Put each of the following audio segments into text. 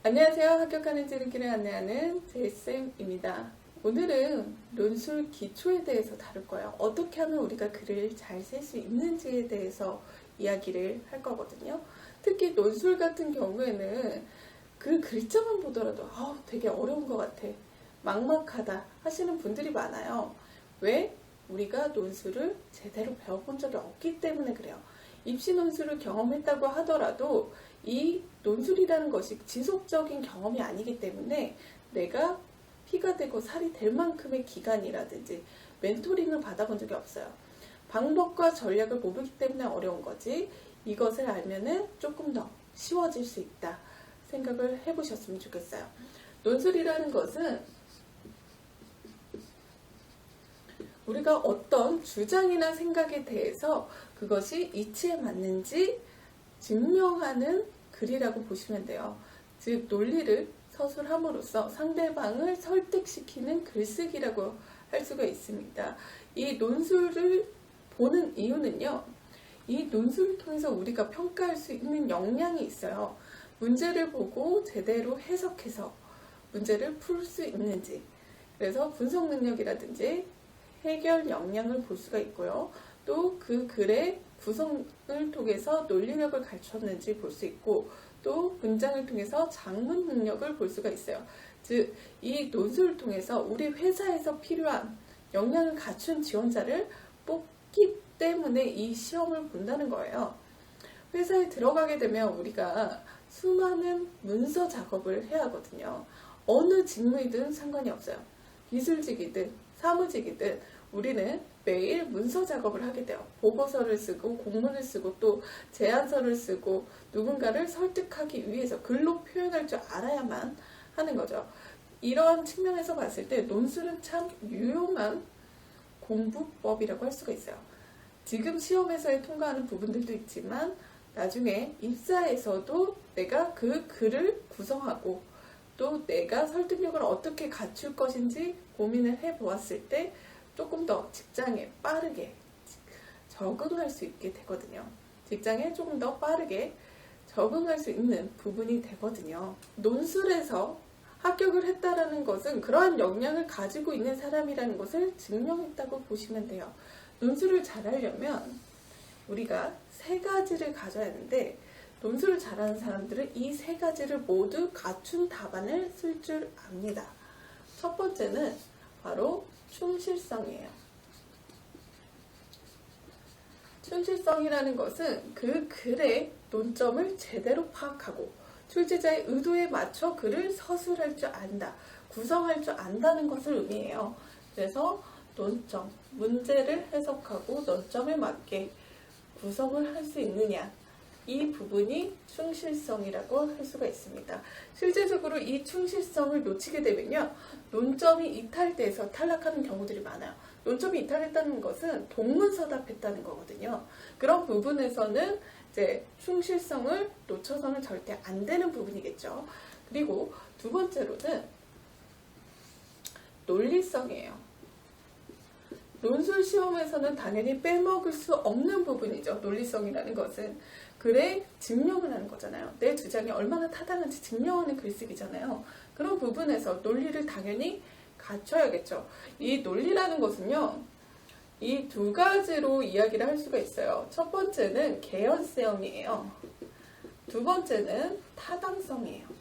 안녕하세요. 합격하는 지름길을 안내하는 제이쌤입니다. 오늘은 논술 기초에 대해서 다룰 거예요. 어떻게 하면 우리가 글을 잘 쓸 수 있는지에 대해서 이야기를 할 거거든요. 특히 논술 같은 경우에는 그 글자만 보더라도 되게 어려운 것 같아, 막막하다 하시는 분들이 많아요. 왜? 우리가 논술을 제대로 배워본 적이 없기 때문에 그래요. 입시 논술을 경험했다고 하더라도 이 논술이라는 것이 지속적인 경험이 아니기 때문에 내가 피가 되고 살이 될 만큼의 기간이라든지 멘토링을 받아본 적이 없어요. 방법과 전략을 모르기 때문에 어려운 거지, 이것을 알면은 조금 더 쉬워질 수 있다 생각을 해보셨으면 좋겠어요. 논술이라는 것은 우리가 어떤 주장이나 생각에 대해서 그것이 이치에 맞는지 증명하는 글이라고 보시면 돼요. 즉, 논리를 서술함으로써 상대방을 설득시키는 글쓰기라고 할 수가 있습니다. 이 논술을 보는 이유는요, 이 논술을 통해서 우리가 평가할 수 있는 역량이 있어요. 문제를 보고 제대로 해석해서 문제를 풀 수 있는지, 그래서 분석 능력이라든지 해결 역량을 볼 수가 있고요. 또 그 글의 구성을 통해서 논리력을 갖췄는지 볼 수 있고, 또 문장을 통해서 작문 능력을 볼 수가 있어요. 즉, 이 논술을 통해서 우리 회사에서 필요한 역량을 갖춘 지원자를 뽑기 때문에 이 시험을 본다는 거예요. 회사에 들어가게 되면 우리가 수많은 문서 작업을 해야 하거든요. 어느 직무이든 상관이 없어요. 기술직이든 사무직이든 우리는 매일 문서 작업을 하게 돼요. 보고서를 쓰고 공문을 쓰고 또 제안서를 쓰고 누군가를 설득하기 위해서 글로 표현할 줄 알아야만 하는 거죠. 이러한 측면에서 봤을 때 논술은 참 유용한 공부법이라고 할 수가 있어요. 지금 시험에서 통과하는 부분들도 있지만 나중에 입사에서도 내가 그 글을 구성하고 또 내가 설득력을 어떻게 갖출 것인지 고민을 해보았을 때 조금 더 직장에 빠르게 적응할 수 있게 되거든요. 직장에 조금 더 빠르게 적응할 수 있는 부분이 되거든요. 논술에서 합격을 했다라는 것은 그러한 역량을 가지고 있는 사람이라는 것을 증명했다고 보시면 돼요. 논술을 잘하려면 우리가 세 가지를 가져야 하는데, 논술을 잘하는 사람들은 이 세 가지를 모두 갖춘 답안을 쓸 줄 압니다. 첫 번째는 바로 충실성이에요. 충실성이라는 것은 그 글의 논점을 제대로 파악하고 출제자의 의도에 맞춰 글을 서술할 줄 안다, 구성할 줄 안다는 것을 의미해요. 그래서 논점, 문제를 해석하고 논점에 맞게 구성을 할 수 있느냐, 이 부분이 충실성이라고 할 수가 있습니다. 실제적으로 이 충실성을 놓치게 되면요, 논점이 이탈돼서 탈락하는 경우들이 많아요. 논점이 이탈했다는 것은 동문서답했다는 거거든요. 그런 부분에서는 이제 충실성을 놓쳐서는 절대 안 되는 부분이겠죠. 그리고 두 번째로는 논리성이에요. 논술 시험에서는 당연히 빼먹을 수 없는 부분이죠. 논리성이라는 것은 글에 증명을 하는 거잖아요. 내 주장이 얼마나 타당한지 증명하는 글쓰기잖아요. 그런 부분에서 논리를 당연히 갖춰야겠죠. 이 논리라는 것은요, 이 두 가지로 이야기를 할 수가 있어요. 첫 번째는 개연성이에요. 두 번째는 타당성이에요.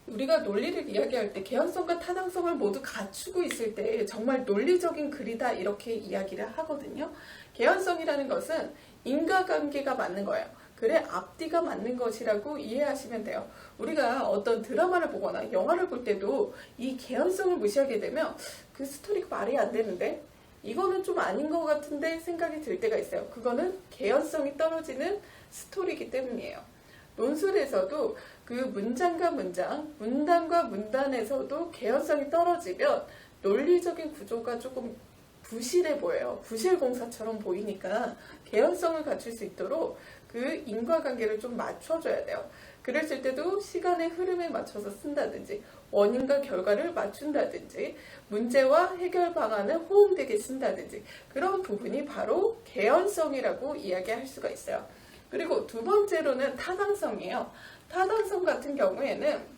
우리가 논리를 이야기할 때 개연성과 타당성을 모두 갖추고 있을 때 정말 논리적인 글이다, 이렇게 이야기를 하거든요. 개연성이라는 것은 인과관계가 맞는 거예요. 글의 앞뒤가 맞는 것이라고 이해하시면 돼요. 우리가 어떤 드라마를 보거나 영화를 볼 때도 이 개연성을 무시하게 되면 그 스토리가 말이 안 되는데, 이거는 좀 아닌 것 같은데 생각이 들 때가 있어요. 그거는 개연성이 떨어지는 스토리이기 때문이에요. 논술에서도 그 문장과 문장, 문단과 문단에서도 개연성이 떨어지면 논리적인 구조가 조금 부실해 보여요. 부실공사처럼 보이니까 개연성을 갖출 수 있도록 그 인과관계를 좀 맞춰줘야 돼요. 글을 쓸 때도 시간의 흐름에 맞춰서 쓴다든지, 원인과 결과를 맞춘다든지, 문제와 해결 방안을 호응되게 쓴다든지, 그런 부분이 바로 개연성이라고 이야기할 수가 있어요. 그리고 두 번째로는 타당성이에요. 타당성 같은 경우에는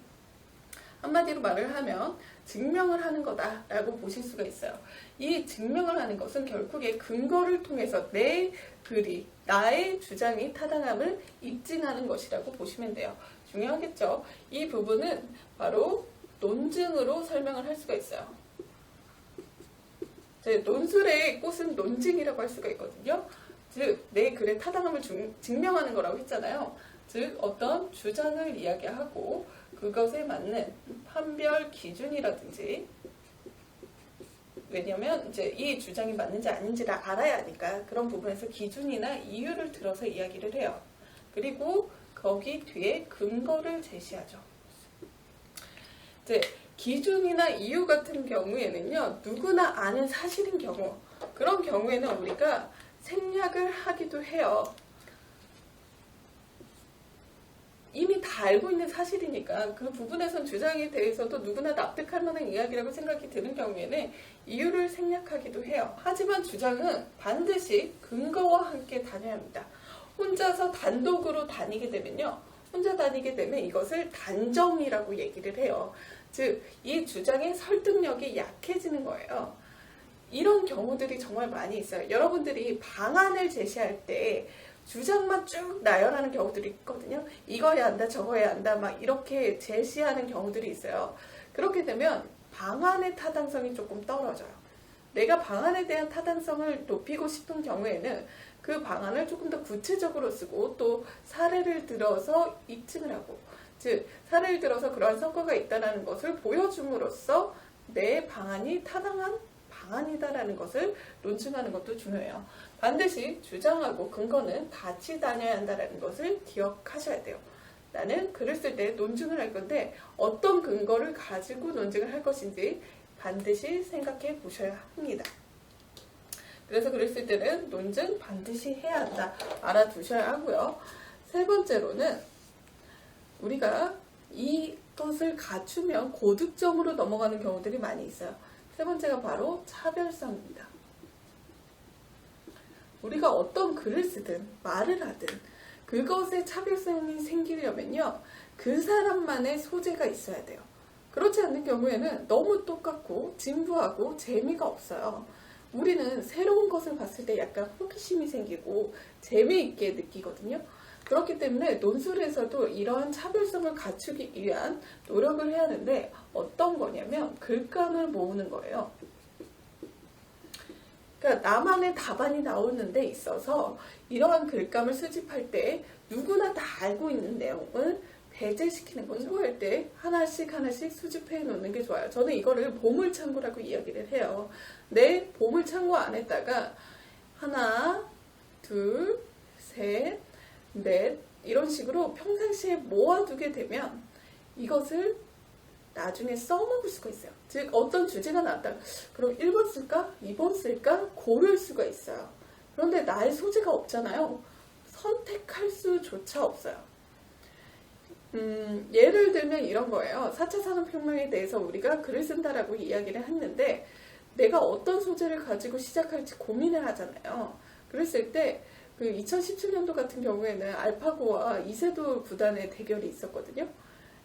한마디로 말을 하면 증명을 하는 거다라고 보실 수가 있어요. 이 증명을 하는 것은 결국에 근거를 통해서 내 글이, 나의 주장이 타당함을 입증하는 것이라고 보시면 돼요. 중요하겠죠? 이 부분은 바로 논증으로 설명을 할 수가 있어요. 논술의 꽃은 논증이라고 할 수가 있거든요. 즉, 내 글의 타당함을 증명하는 거라고 했잖아요. 즉, 어떤 주장을 이야기하고 그것에 맞는 판별 기준이라든지, 왜냐면 이제 이 주장이 맞는지 아닌지를 알아야 하니까 그런 부분에서 기준이나 이유를 들어서 이야기를 해요. 그리고 거기 뒤에 근거를 제시하죠. 이제 기준이나 이유 같은 경우에는요, 누구나 아는 사실인 경우, 그런 경우에는 우리가 생략을 하기도 해요. 이미 다 알고 있는 사실이니까 그 부분에선 주장에 대해서도 누구나 납득할 만한 이야기라고 생각이 드는 경우에는 이유를 생략하기도 해요. 하지만 주장은 반드시 근거와 함께 다녀야 합니다. 혼자서 단독으로 다니게 되면요, 혼자 다니게 되면 이것을 단정이라고 얘기를 해요. 즉, 이 주장의 설득력이 약해지는 거예요. 이런 경우들이 정말 많이 있어요. 여러분들이 방안을 제시할 때 주장만 쭉 나열하는 경우들이 있거든요. 이거 해야 한다, 저거 해야 한다, 막 이렇게 제시하는 경우들이 있어요. 그렇게 되면 방안의 타당성이 조금 떨어져요. 내가 방안에 대한 타당성을 높이고 싶은 경우에는 그 방안을 조금 더 구체적으로 쓰고 또 사례를 들어서 입증을 하고, 즉 사례를 들어서 그러한 성과가 있다는 것을 보여줌으로써 내 방안이 타당한 방안이다라는 것을 논증하는 것도 중요해요. 반드시 주장하고 근거는 같이 다녀야 한다는 것을 기억하셔야 돼요. 나는 글을 쓸 때 논증을 할 건데 어떤 근거를 가지고 논증을 할 것인지 반드시 생각해 보셔야 합니다. 그래서 글을 쓸 때는 논증 반드시 해야 한다, 알아두셔야 하고요. 세 번째로는 우리가 이것을 갖추면 고득점으로 넘어가는 경우들이 많이 있어요. 세 번째가 바로 차별성입니다. 우리가 어떤 글을 쓰든 말을 하든 그것에 차별성이 생기려면요, 그 사람만의 소재가 있어야 돼요. 그렇지 않는 경우에는 너무 똑같고 진부하고 재미가 없어요. 우리는 새로운 것을 봤을 때 약간 호기심이 생기고 재미있게 느끼거든요. 그렇기 때문에 논술에서도 이러한 차별성을 갖추기 위한 노력을 해야 하는데 어떤 거냐면 글감을 모으는 거예요. 그러니까 나만의 답안이 나오는 데 있어서 이러한 글감을 수집할 때 누구나 다 알고 있는 내용을 배제시키는 거죠. 공부할 때 하나씩 수집해 놓는 게 좋아요. 저는 이거를 보물창고라고 이야기를 해요. 내 보물창고 안에다가 하나, 둘, 셋, 넷 이런 식으로 평상시에 모아두게 되면 이것을 나중에 써먹을 수가 있어요. 즉 어떤 주제가 나왔다. 그럼 1번 쓸까? 2번 쓸까? 고를 수가 있어요. 그런데 나의 소재가 없잖아요. 선택할 수조차 없어요. 예를 들면 이런 거예요. 4차 산업혁명에 대해서 우리가 글을 쓴다라고 이야기를 했는데 내가 어떤 소재를 가지고 시작할지 고민을 하잖아요. 그랬을 때 그 2017년도 같은 경우에는 알파고와 이세돌 구단의 대결이 있었거든요.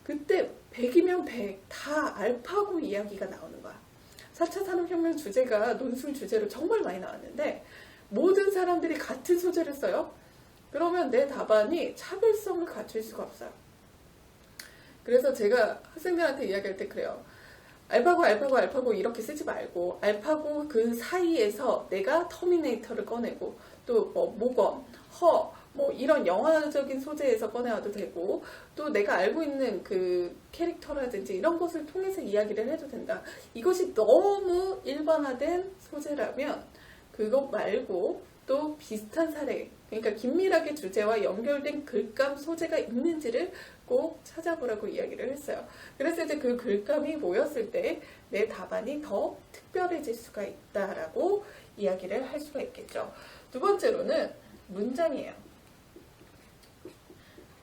그때 100이면 100 다 알파고 이야기가 나오는 거야. 4차 산업혁명 주제가 논술 주제로 정말 많이 나왔는데 모든 사람들이 같은 소재를 써요. 그러면 내 답안이 차별성을 갖출 수가 없어요. 그래서 제가 학생들한테 이야기할 때 그래요. 알파고 이렇게 쓰지 말고 알파고 그 사이에서 내가 터미네이터를 꺼내고 또 뭐 모검, 뭐 이런 영화적인 소재에서 꺼내와도 되고 또 내가 알고 있는 그 캐릭터라든지 이런 것을 통해서 이야기를 해도 된다. 이것이 너무 일반화된 소재라면 그것 말고 또 비슷한 사례, 그러니까 긴밀하게 주제와 연결된 글감 소재가 있는지를 꼭 찾아보라고 이야기를 했어요. 그랬을 때 그 글감이 모였을 때 내 답안이 더 특별해질 수가 있다라고 이야기를 할 수가 있겠죠. 두 번째로는 문장이에요.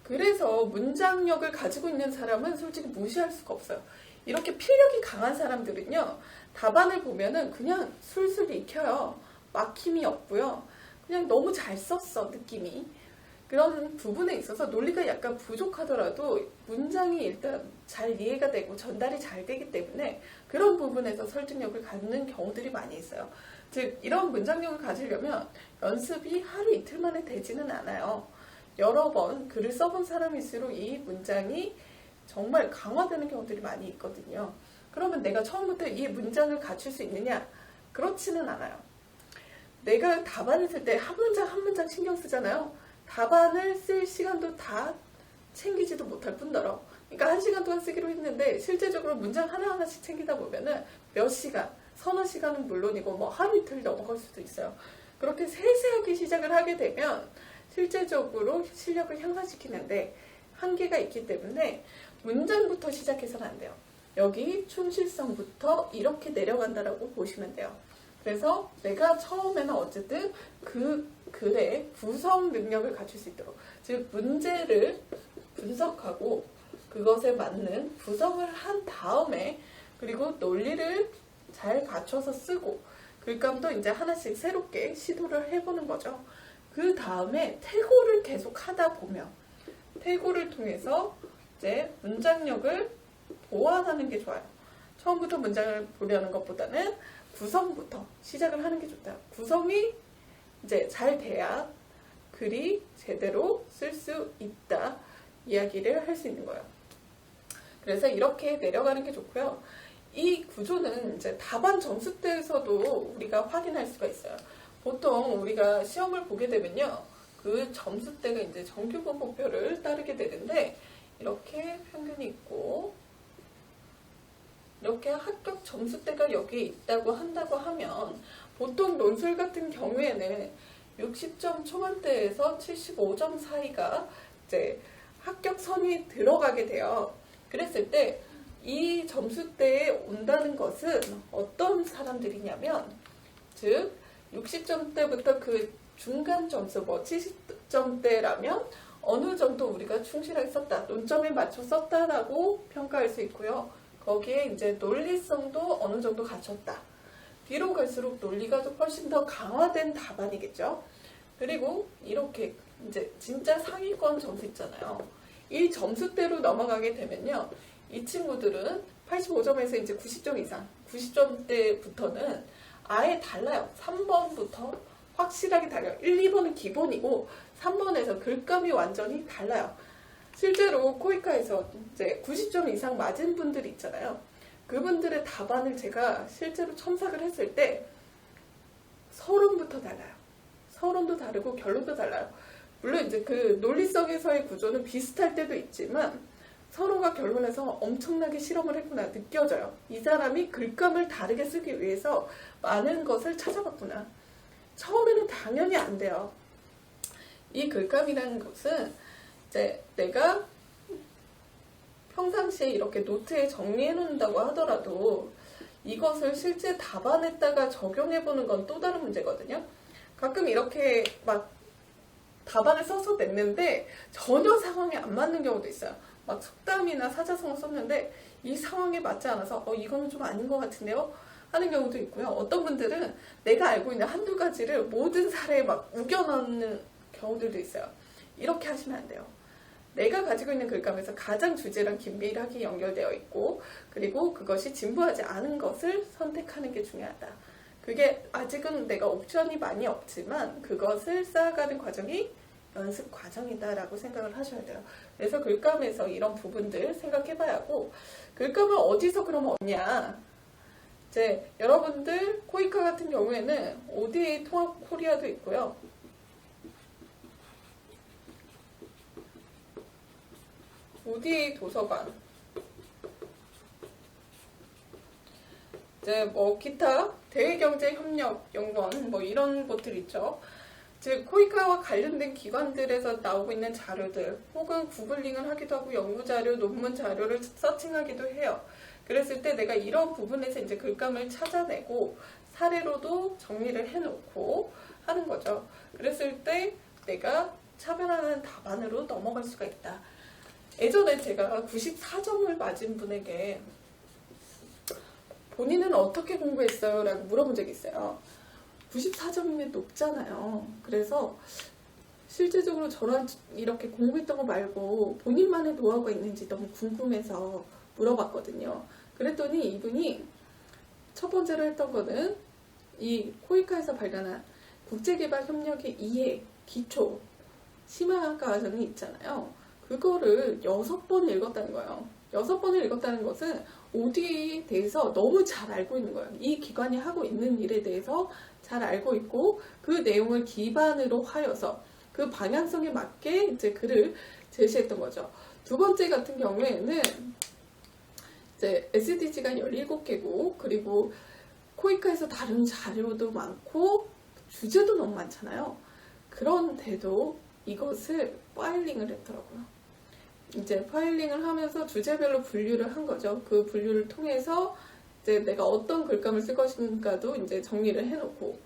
그래서 문장력을 가지고 있는 사람은 솔직히 무시할 수가 없어요. 이렇게 필력이 강한 사람들은요, 답안을 보면은 그냥 술술 익혀요. 막힘이 없고요. 그냥 너무 잘 썼어, 느낌이. 그런 부분에 있어서 논리가 약간 부족하더라도 문장이 일단 잘 이해가 되고 전달이 잘 되기 때문에 그런 부분에서 설득력을 갖는 경우들이 많이 있어요. 즉 이런 문장력을 가지려면 연습이 하루 이틀 만에 되지는 않아요. 여러 번 글을 써본 사람일수록 이 문장이 정말 강화되는 경우들이 많이 있거든요. 그러면 내가 처음부터 이 문장을 갖출 수 있느냐? 그렇지는 않아요. 내가 답안을 쓸 때 한 문장 한 문장 신경 쓰잖아요. 답안을 쓸 시간도 다 챙기지도 못할 뿐더러, 그러니까 1시간 동안 쓰기로 했는데 실제적으로 문장 하나하나씩 챙기다 보면은 몇 시간, 서너 시간은 물론이고 뭐 하루 이틀 넘어갈 수도 있어요. 그렇게 세세하게 시작을 하게 되면 실제적으로 실력을 향상시키는데 한계가 있기 때문에 문장부터 시작해서는 안 돼요. 여기 충실성부터 이렇게 내려간다라고 보시면 돼요. 그래서 내가 처음에는 어쨌든 그 글의 구성 능력을 갖출 수 있도록, 즉 문제를 분석하고 그것에 맞는 구성을 한 다음에, 그리고 논리를 잘 갖춰서 쓰고 글감도 이제 하나씩 새롭게 시도를 해보는 거죠. 그 다음에 태고를 계속 하다 보면 태고를 통해서 이제 문장력을 보완하는 게 좋아요. 처음부터 문장을 보려는 것보다는 구성부터 시작을 하는 게 좋다. 구성이 이제 잘 돼야 글이 제대로 쓸 수 있다 이야기를 할 수 있는 거예요. 그래서 이렇게 내려가는 게 좋고요. 이 구조는 이제 답안 점수대에서도 우리가 확인할 수가 있어요. 보통 우리가 시험을 보게 되면요, 그 점수대가 이제 정규분포표를 따르게 되는데 이렇게 평균이 있고 이렇게 합격 점수대가 여기에 있다고 한다고 하면 보통 논술 같은 경우에는 60점 초반대에서 75점 사이가 이제 합격선이 들어가게 돼요. 그랬을 때 이 점수대에 온다는 것은 어떤 사람들이냐면, 즉 60점대부터 그 중간 점수 뭐 70점대라면 어느 정도 우리가 충실하게 썼다, 논점에 맞춰 썼다라고 평가할 수 있고요. 거기에 이제 논리성도 어느 정도 갖췄다. 뒤로 갈수록 논리가 좀 훨씬 더 강화된 답안이겠죠. 그리고 이렇게 이제 진짜 상위권 점수 있잖아요. 이 점수대로 넘어가게 되면요, 이 친구들은 85점에서 이제 90점 이상, 90점대부터는 아예 달라요. 3번부터 확실하게 달라요. 1, 2번은 기본이고 3번에서 글감이 완전히 달라요. 실제로 코이카에서 이제 90점 이상 맞은 분들이 있잖아요. 그분들의 답안을 제가 실제로 첨삭을 했을 때 서론부터 달라요. 서론도 다르고 결론도 달라요. 물론 이제 그 논리성에서의 구조는 비슷할 때도 있지만 서론과 결론에서 엄청나게 실험을 했구나 느껴져요. 이 사람이 글감을 다르게 쓰기 위해서 많은 것을 찾아봤구나. 처음에는 당연히 안 돼요. 이 글감이라는 것은 이제 내가 평상시에 이렇게 노트에 정리해 놓는다고 하더라도 이것을 실제 답안에다가 적용해 보는 건 또 다른 문제거든요. 가끔 이렇게 막 답안을 써서 냈는데 전혀 상황에 안 맞는 경우도 있어요. 막 속담이나 사자성어 썼는데 이 상황에 맞지 않아서 이거는 좀 아닌 것 같은데요? 하는 경우도 있고요. 어떤 분들은 내가 알고 있는 한두 가지를 모든 사례에 막 우겨넣는 경우들도 있어요. 이렇게 하시면 안 돼요. 내가 가지고 있는 글감에서 가장 주제랑 긴밀하게 연결되어 있고, 그리고 그것이 진부하지 않은 것을 선택하는 게 중요하다. 그게 아직은 내가 옵션이 많이 없지만 그것을 쌓아가는 과정이 연습 과정이다라고 생각을 하셔야 돼요. 그래서 글감에서 이런 부분들 생각해봐야 하고, 글감을 어디서 그럼 얻냐? 이제 여러분들 코이카 같은 경우에는 ODA 통합 코리아도 있고요. ODA 도서관, 이제 뭐 기타 대외경제협력연구원 뭐 이런 곳들 있죠. 즉 코이카와 관련된 기관들에서 나오고 있는 자료들, 혹은 구글링을 하기도 하고 연구자료, 논문 자료를 서칭하기도 해요. 그랬을 때 내가 이런 부분에서 이제 글감을 찾아내고 사례로도 정리를 해놓고 하는 거죠. 그랬을 때 내가 차별화하는 답안으로 넘어갈 수가 있다. 예전에 제가 94점을 맞은 분에게 본인은 어떻게 공부했어요? 라고 물어본 적이 있어요. 94점이면 높잖아요. 그래서 실제적으로 저랑 이렇게 공부했던 거 말고 본인만의 노하우가 있는지 너무 궁금해서 물어봤거든요. 그랬더니 이분이 첫 번째로 했던 거는 이 코이카에서 발간한 국제개발협력의 이해, 기초, 심화과정이 있잖아요. 그거를 6번 읽었다는 거예요. 6번을 읽었다는 것은 ODA에 대해서 너무 잘 알고 있는 거예요. 이 기관이 하고 있는 일에 대해서 잘 알고 있고 그 내용을 기반으로 하여서 그 방향성에 맞게 이제 글을 제시했던 거죠. 두 번째 같은 경우에는 이제 SDG가 17개국 그리고 코이카에서 다룬 자료도 많고 주제도 너무 많잖아요. 그런데도 이것을 파일링을 했더라고요. 이제 파일링을 하면서 주제별로 분류를 한 거죠. 그 분류를 통해서 이제 내가 어떤 글감을 쓸 것인가도 이제 정리를 해놓고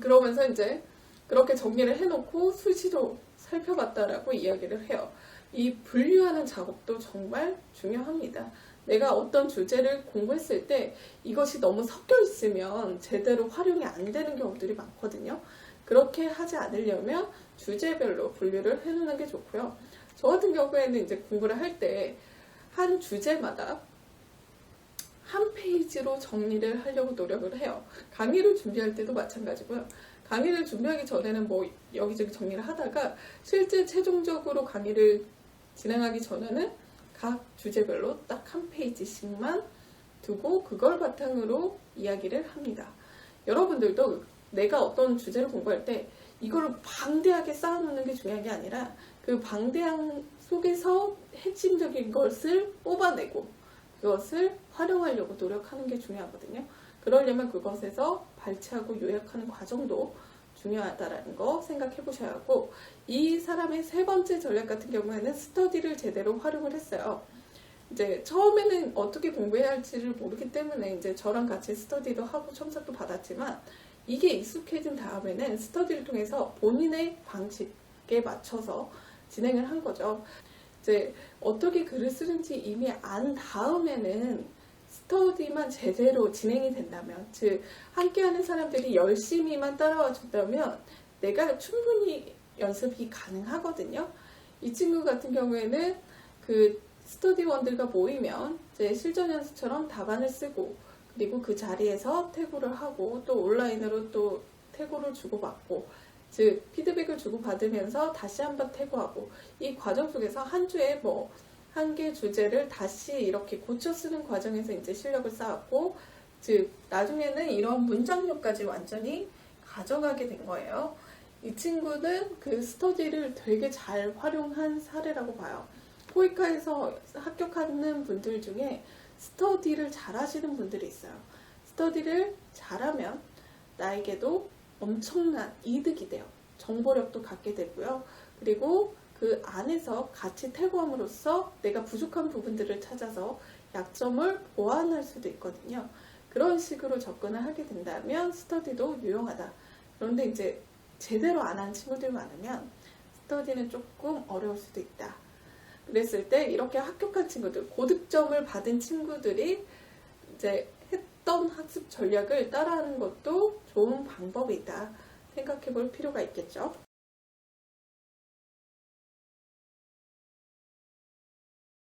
그러면서 이제 그렇게 정리를 해놓고 수시로 살펴봤다라고 이야기를 해요. 이 분류하는 작업도 정말 중요합니다. 내가 어떤 주제를 공부했을 때 이것이 너무 섞여 있으면 제대로 활용이 안 되는 경우들이 많거든요. 그렇게 하지 않으려면 주제별로 분류를 해놓는 게 좋고요. 저 같은 경우에는 이제 공부를 할 때 한 주제마다 한 페이지로 정리를 하려고 노력을 해요. 강의를 준비할 때도 마찬가지고요. 강의를 준비하기 전에는 뭐 여기저기 정리를 하다가 실제 최종적으로 강의를 진행하기 전에는 각 주제별로 딱 한 페이지씩만 두고 그걸 바탕으로 이야기를 합니다. 여러분들도 내가 어떤 주제를 공부할 때 이걸 방대하게 쌓아놓는 게 중요한 게 아니라 그 방대한 속에서 핵심적인 것을 뽑아내고 그것을 활용하려고 노력하는 게 중요하거든요. 그러려면 그것에서 발췌하고 요약하는 과정도 중요하다라는 거 생각해 보셔야 하고 이 사람의 세 번째 전략 같은 경우에는 스터디를 제대로 활용을 했어요. 이제 처음에는 어떻게 공부해야 할지를 모르기 때문에 이제 저랑 같이 스터디도 하고 첨삭도 받았지만 이게 익숙해진 다음에는 스터디를 통해서 본인의 방식에 맞춰서 진행을 한 거죠. 이제 어떻게 글을 쓰는지 이미 안 다음에는 스터디만 제대로 진행이 된다면, 즉 함께하는 사람들이 열심히만 따라와 줬다면 내가 충분히 연습이 가능하거든요. 이 친구 같은 경우에는 그 스터디원들과 모이면 이제 실전 연습처럼 답안을 쓰고 그리고 그 자리에서 태고를 하고 또 온라인으로 또 태고를 주고받고 즉 피드백을 주고받으면서 다시 한번 태고하고 이 과정 속에서 한 주에 뭐 한 개 주제를 다시 이렇게 고쳐 쓰는 과정에서 이제 실력을 쌓았고 즉 나중에는 이런 문장력까지 완전히 가져가게 된 거예요. 이 친구는 그 스터디를 되게 잘 활용한 사례라고 봐요. 코이카에서 합격하는 분들 중에 스터디를 잘 하시는 분들이 있어요. 스터디를 잘하면 나에게도 엄청난 이득이 돼요. 정보력도 갖게 되고요. 그리고 그 안에서 같이 태고함으로써 내가 부족한 부분들을 찾아서 약점을 보완할 수도 있거든요. 그런 식으로 접근을 하게 된다면 스터디도 유용하다. 그런데 이제 제대로 안 한 친구들 많으면 스터디는 조금 어려울 수도 있다. 그랬을 때 이렇게 합격한 친구들, 고득점을 받은 친구들이 이제 했던 학습 전략을 따라하는 것도 좋은 방법이다 생각해 볼 필요가 있겠죠.